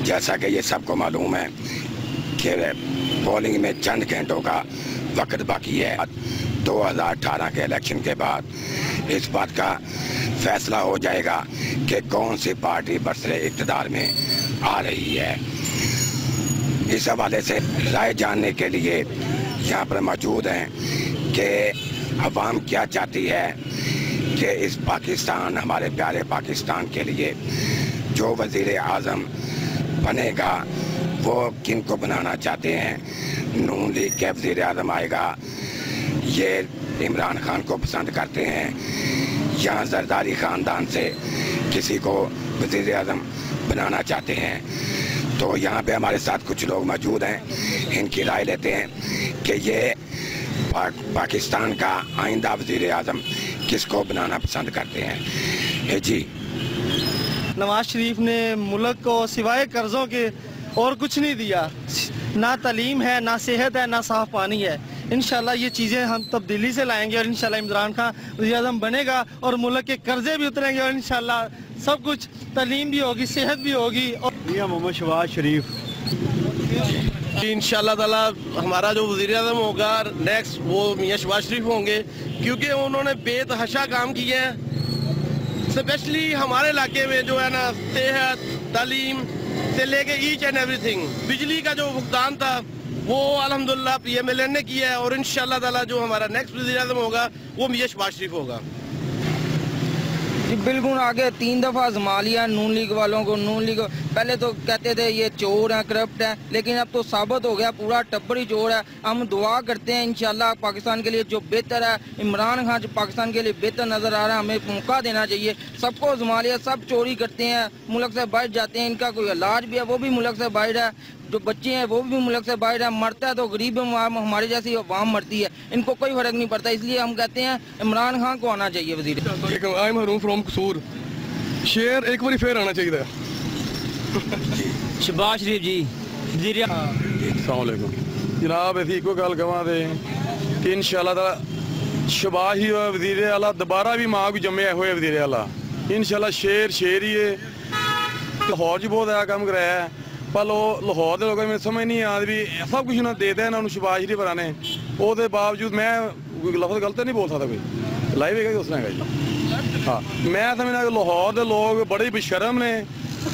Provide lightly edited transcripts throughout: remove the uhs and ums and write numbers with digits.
जैसा कि ये सबको मालूम है कि पोलिंग में चंद घंटों का वक्त बाकी है। 2018 के इलेक्शन के बाद इस बात का फैसला हो जाएगा कि कौन सी पार्टी बरसरे इक़्तिदार में आ रही है। इस हवाले से राय जानने के लिए यहाँ पर मौजूद हैं कि अवाम क्या चाहती है कि इस पाकिस्तान, हमारे प्यारे पाकिस्तान के लिए जो वज़ीर आज़म बनेगा वो किन को बनाना चाहते हैं। नून लीग के वज़ीर आज़म आएगा, ये इमरान खान को पसंद करते हैं, या जरदारी ख़ानदान से किसी को वज़ीर आज़म बनाना चाहते हैं। तो यहाँ पे हमारे साथ कुछ लोग मौजूद हैं, इनकी राय लेते हैं कि ये पाकिस्तान का आइंदा वज़ीर आज़म किसको बनाना पसंद करते हैं। जी, नवाज शरीफ ने मुल्क को सिवाय कर्ज़ों के और कुछ नहीं दिया, ना तालीम है, ना सेहत है, ना साफ पानी है। इंशाल्लाह ये चीज़ें हम तब्दीली से लाएंगे और इंशाल्लाह इमरान खान वज़ीर आज़म बनेगा और मुल्क के कर्जे भी उतरेंगे और इंशाल्लाह सब कुछ, तालीम भी होगी, सेहत भी होगी। और मोहम्मद शहबाज शरीफ इंशाल्लाह ताला हमारा जो वज़ीर आज़म होगा नेक्स्ट वो मियां शहबाज शरीफ होंगे, क्योंकि उन्होंने बेतहाशा काम किए हैं। स्पेशली हमारे इलाके में जो है ना, सेहत, तालीम से लेके ईच एंड एवरीथिंग, बिजली का जो भुगतान था वो अल्हम्दुलिल्लाह PMLN ने किया है। और इंशाल्लाह ताला जो हमारा नेक्स्ट वज़ीर आज़म होगा वो मियां शहबाज शरीफ होगा। जी बिल्कुल, आगे 3 दफ़ा आजमा लिया नून लीग वालों को। नून लीग पहले तो कहते थे ये चोर हैं, करप्ट हैं, लेकिन अब तो साबित हो गया पूरा टब्बर ही चोर है। हम दुआ करते हैं इंशाल्लाह पाकिस्तान के लिए जो बेहतर है, इमरान खान जो पाकिस्तान के लिए बेहतर नज़र आ रहा है, हमें मौका देना चाहिए। सबको आजमा लिया, सब चोरी करते हैं, मुल्क से बाहर जाते हैं, इनका कोई इलाज भी है वो भी मुल्क से बाहर है, जो बच्चे हैं वो भी मुल्क से बाहर है। मरता है तो गरीब हमारी जैसी अवाम मरती है, इनको कोई फर्क नहीं पड़ता। इसलिए हम कहते हैं इमरान खान को आना चाहिए वज़ीर। आई एम हरूम फ्रॉम कसूर, शेर एक बार फिर आना चाहिए। शहबाज शरीफ जी वज़ीर। अस्सलाम वालेकुम जनाब, असी एको गल कहां कि इंशाल्लाह ताला शहबाज ही वज़ीर आला दोबारा भी मां को जम्मे हुए वज़ीर आला। इंशाल्लाह शेर ही है। लाहौर च बहुत काम कराया है, पर लाहौर के लोगों में समझ नहीं आ रही, सब कुछ उन्होंने दे दिया इन्होंने शहबाज शरीफ ने। उसके बावजूद मैं लफ्ज़ गलत नहीं बोल सकता, कोई लाइव है उसने जी। हाँ, मैं समझना कि लाहौर के लोग बड़े बेशरम ने,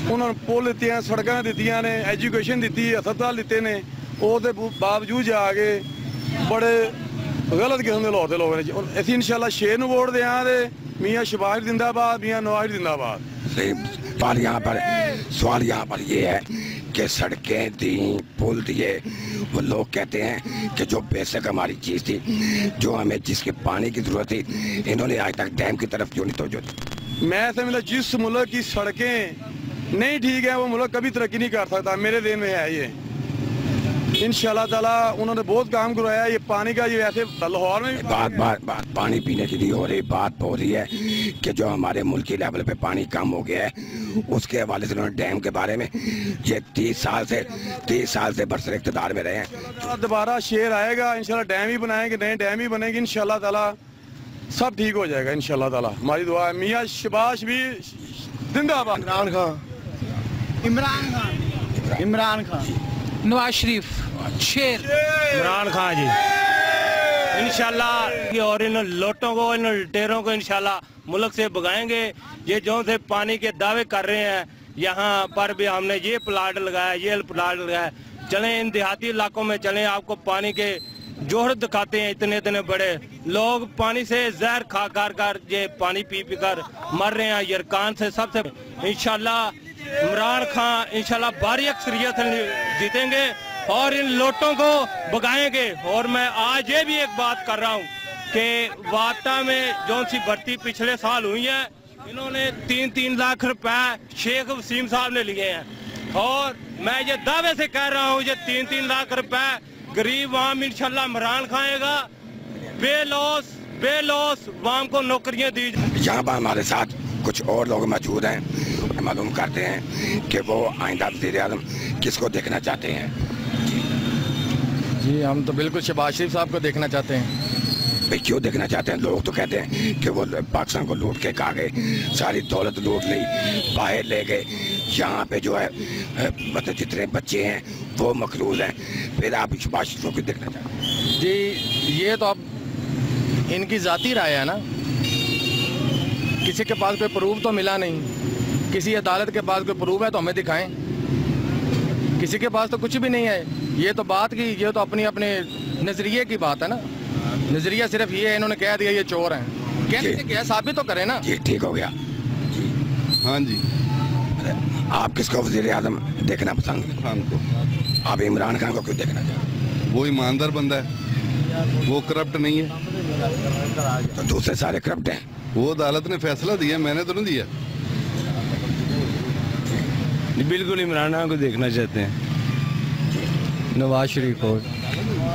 उन्होंने पुल दित्तियां, सड़कें दित्तियां ने, एजुकेशन दी, हस्पताल दिते ने, उसके बावजूद जाके बड़े गलत किस्म के लाहौर के लोग ने। असीं इंशाल्लाह शेर नूं वोट देंगे, मियां शहबाज जिंदाबाद, मियां नवाज जिंदाबाद। सवाल यहाँ पर ये है कि सड़कें दी, पुल दिए, वो लोग कहते हैं कि जो बेसिक हमारी चीज़ थी, जो हमें जिसके पानी की ज़रूरत थी, इन्होंने आज तक डैम की तरफ क्यों नहीं तवज्जो दी। मैं समझता जिस मुल्क की सड़कें नहीं ठीक है वो मुल्क कभी तरक्की नहीं कर सकता, मेरे दिन में है ये। इंशाल्लाह ताला उन्होंने बहुत काम करवाया। ये पानी का, ये वैसे लाहौर में बात पानी पीने की नहीं हो रही, बात हो रही है कि जो हमारे मुल्की लेवल पे पानी कम हो गया है, उसके हवाले से उन्होंने डैम के बारे में ये 30 साल से बरसर इक़्तिदार में रहे हैं। दोबारा शेर आएगा, इंशाल्लाह डैम ही बनाएंगे, नए डैम ही बनेंगे, इंशाल्लाह ताला सब ठीक हो जाएगा इंशाल्लाह ताला। हमारी दुआ है। मियां शहबाज भी जिंदाबाद। इमरान खान, नवाज शरीफ, शेर इमरान खान जी इंशाल्लाह। और इन लोटों को, इन लुटेरों को इंशाल्लाह मुल्क से भगाएंगे। ये जो से पानी के दावे कर रहे हैं, यहाँ पर भी हमने ये प्लाट लगाया, ये प्लाट लगाया, चलें इन देहाती इलाकों में चलें, आपको पानी के जोहर दिखाते हैं। इतने इतने बड़े लोग पानी से जहर खा कर ये पानी पी कर मर रहे हैं, यरकान से सबसे। इंशाल्लाह इमरान खान इंशाल्लाह भारी अक्सरियत जीतेंगे और इन लोटों को भगाएंगे। और मैं आज ये भी एक बात कर रहा हूँ कि वाटा में जो सी भर्ती पिछले साल हुई है, इन्होंने 3-3 लाख रुपए शेख वसीम साहब ने लिए हैं। और मैं ये दावे से कह रहा हूँ, ये 3-3 लाख रुपए गरीब वाम इंशाल्लाह इमरान खाएगा। बेलौस वाम को नौकरियां दी। यहाँ पर हमारे साथ कुछ और लोग मौजूद हैं, मालूम करते हैं कि वो आइंदा वज़ीर आज़म किसको देखना चाहते हैं। जी हम तो बिल्कुल शहबाज शरीफ साहब को देखना चाहते हैं। भाई क्यों देखना चाहते हैं? लोग तो कहते हैं कि वो पाकिस्तान को लूट के खा गए, सारी दौलत लूट ली, बाहर ले गए। यहाँ पे जो है मतलब जितने बच्चे हैं वो मखलूज हैं, फिर आप शहबाज शरीफ को क्यों देखना चाहते हैं? जी ये तो अब इनकी ज़ाती राय है ना, किसी के पास कोई प्रूफ तो मिला नहीं, किसी अदालत के पास कोई प्रूफ है तो हमें दिखाएं, किसी के पास तो कुछ भी नहीं है। ये तो बात की, ये तो अपने नज़रिए की बात है ना, नज़रिया सिर्फ ये है इन्होंने कह दिया ये चोर हैं, कहने से क्या साबित तो करें ना। जी ठीक हो गया। हाँ जी, आप किसको वज़ीर आज़म देखना पसंद है? खान को। आप इमरान खान को क्यों देखना चाहते हैं? वो ईमानदार बंदा है, वो करप्ट नहीं है। तो दूसरे सारे करप्ट हैं। वो अदालत ने फैसला दिया, मैंने तो नहीं दिया। बिल्कुल इमरान खान को देखना चाहते हैं, नवाज शरीफ को।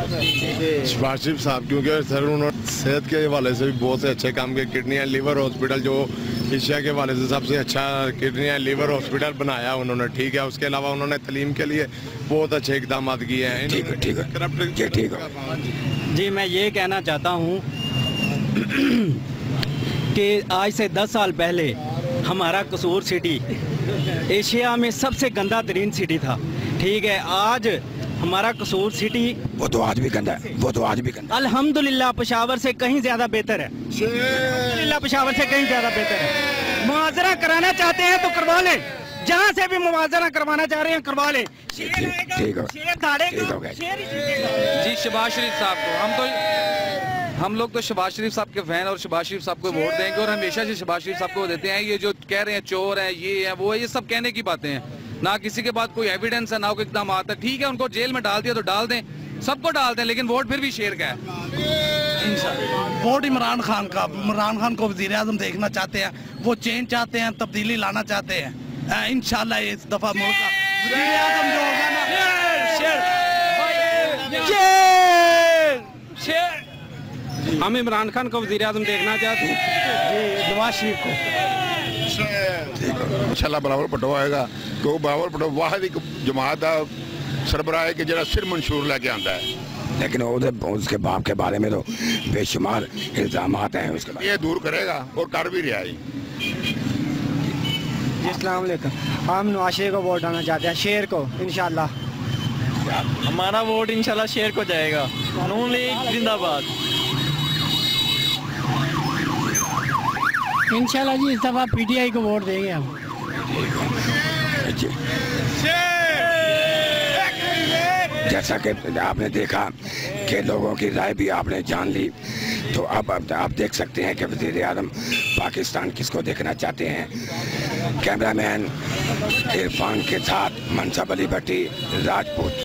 शहबाज शरीफ साहब, क्योंकि सर उन्होंने सेहत के हवाले से भी बहुत से अच्छे काम किए। किडनी एंड लीवर हॉस्पिटल जो एशिया के हवाले से सबसे अच्छा किडनी एंड लीवर हॉस्पिटल बनाया उन्होंने, ठीक है। उसके अलावा उन्होंने तालीम के लिए बहुत अच्छे इकदाम किए हैं। ठीक है, ठीक है, करप्ट जी ठीक है। जी मैं ये कहना चाहता हूँ कि आज से 10 साल पहले हमारा कसूर सिटी एशिया में सबसे गंदा तरीन सिटी था, ठीक है। आज हमारा कसूर सिटी वो तो आज भी गंदा है, वो तो आज भी गंदा है। अल्हम्दुलिल्लाह पेशावर से कहीं ज्यादा बेहतर है, अल्हम्दुलिल्लाह पेशावर से कहीं ज्यादा बेहतर है। मुआवजा कराना चाहते हैं तो करवा लें, जहाँ से भी मुआवजा करवाना चाह रहे हैं करवा लें। ठीक हो जी शहबाज शरीफ साहब को हम लोग तो शहबाज शरीफ साहब के फैन और शहबाज शरीफ साहब को वोट देंगे और हमेशा से शहबाज शरीफ साहब को देते हैं। ये जो कह रहे हैं चोर है, ये है, वो है, ये सब कहने की बातें हैं, ना किसी के पास कोई एविडेंस है, ना कोई इकदाम आता है। ठीक है, उनको जेल में डाल दिया तो डाल दें, सबको डाल दें, लेकिन वोट फिर भी शेर का है। वोट इमरान खान का, इमरान खान को वज़ीर आज़म देखना चाहते हैं, वो चेंज चाहते हैं, तब्दीली लाना चाहते हैं। इंशाल्लाह इस दफा मुल्क का वज़ीर आज़म जो होगा ना, हम इमरान खान को वज़ीर आज़म देखना चाहते हैं, नवाज शरीफ को। इंशाल्लाह बराबर भुट्टो आएगा, क्योंकि बराबर भुट्टो वाहिद एक जमात का सरबराह है कि जरा सिर मंशूर लेके आता है। लेकिन उसके बाप के बारे में तो बेशुमार इल्जाम हैं उसके बारे में। ये दूर करेगा और कर भी रहा है। अस्सलाम वालेकुम। हम नवाज शरीफ को वोट डालना चाहते हैं, शेर को इंशाल्लाह। हमारा वोट इंशाल्लाह शेर को जाएगा। नून लीग जिंदाबाद। इंशाल्लाह जी इस दफा पीटीआई को वोट देंगे हम। जैसा कि आपने देखा कि लोगों की राय भी आपने जान ली, तो अब आप देख सकते हैं कि वज़ीर आज़म पाकिस्तान किसको देखना चाहते हैं। कैमरामैन इरफान के साथ मनसब अली भट्टी, राजपूत।